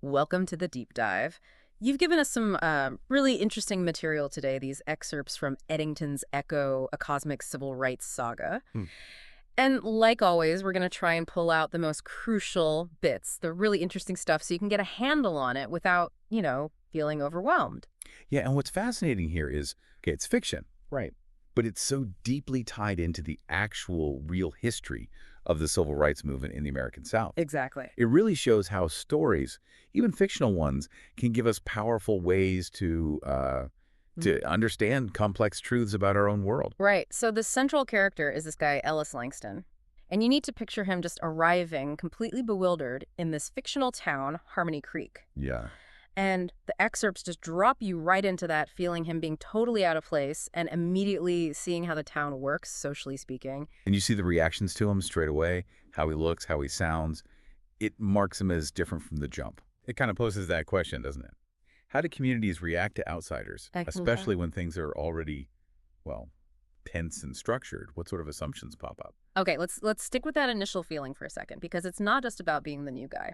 Welcome to the deep dive. You've given us some really interesting material today, these excerpts from Eddington's Echo, A Cosmic Civil Rights Saga. Hmm. And like always, we're going to try and pull out the most crucial bits, the really interesting stuff, so you can get a handle on it without, feeling overwhelmed. Yeah, and what's fascinating here is, okay, it's fiction, Right. but it's so deeply tied into the actual real history of the civil rights movement in the American South. Exactly. It really shows how stories, even fictional ones, can give us powerful ways to understand complex truths about our own world. Right. So the central character is this guy, Ellis Langston. And you need to picture him just arriving completely bewildered in this fictional town, Harmony Creek. Yeah. And the excerpts just drop you right into that, feeling him being totally out of place and immediately seeing how the town works, socially speaking. And you see the reactions to him straight away, how he looks, how he sounds. It marks him as different from the jump. It kind of poses that question, doesn't it? How do communities react to outsiders, Excellent. especially when things are already, well, tense and structured? What sort of assumptions pop up? Okay, let's stick with that initial feeling for a second, because it's not just about being the new guy.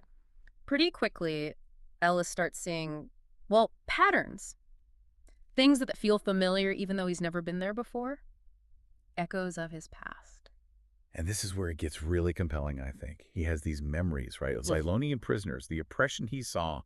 Pretty quickly, Ellis starts seeing, well, patterns. Things that feel familiar even though he's never been there before. Echoes of his past. And this is where it gets really compelling, I think. He has these memories, right? Of Yes. Cylonian prisoners, the oppression he saw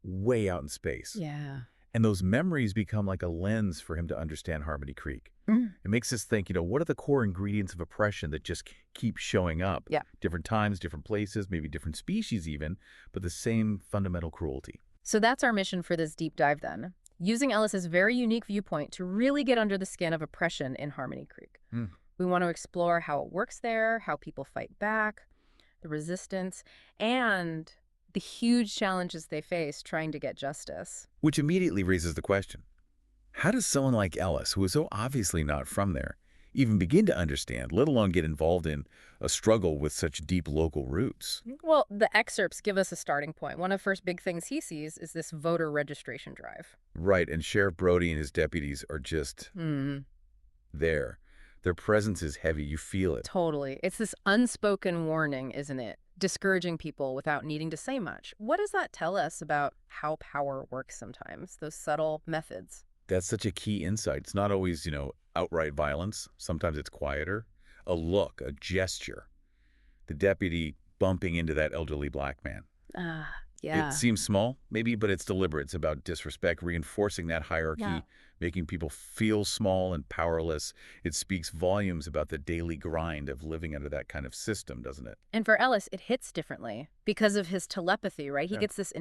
way out in space. Yeah. And those memories become like a lens for him to understand Harmony Creek. Mm. It makes us think, what are the core ingredients of oppression that just keep showing up? Yeah. Different times, different places, maybe different species even, but the same fundamental cruelty. So that's our mission for this deep dive then. Using Ellis's very unique viewpoint to really get under the skin of oppression in Harmony Creek. Hmm. We want to explore how it works there, how people fight back, the resistance, and the huge challenges they face trying to get justice. Which immediately raises the question, how does someone like Ellis, who is so obviously not from there, even begin to understand, let alone get involved in a struggle with such deep local roots? Well, the excerpts give us a starting point. One of the first big things he sees is this voter registration drive. Right, and Sheriff Brody and his deputies are just Hmm. there. Their presence is heavy. You feel it. Totally. It's this unspoken warning, isn't it? Discouraging people without needing to say much. What does that tell us about how power works sometimes, those subtle methods? That's such a key insight. It's not always, outright violence. Sometimes it's quieter. A look, a gesture. The deputy bumping into that elderly black man. Ah, It yeah. seems small, maybe, but it's deliberate. It's about disrespect, reinforcing that hierarchy, Yeah. making people feel small and powerless. It speaks volumes about the daily grind of living under that kind of system, doesn't it? And for Ellis, it hits differently because of his telepathy, right? He Yeah. gets this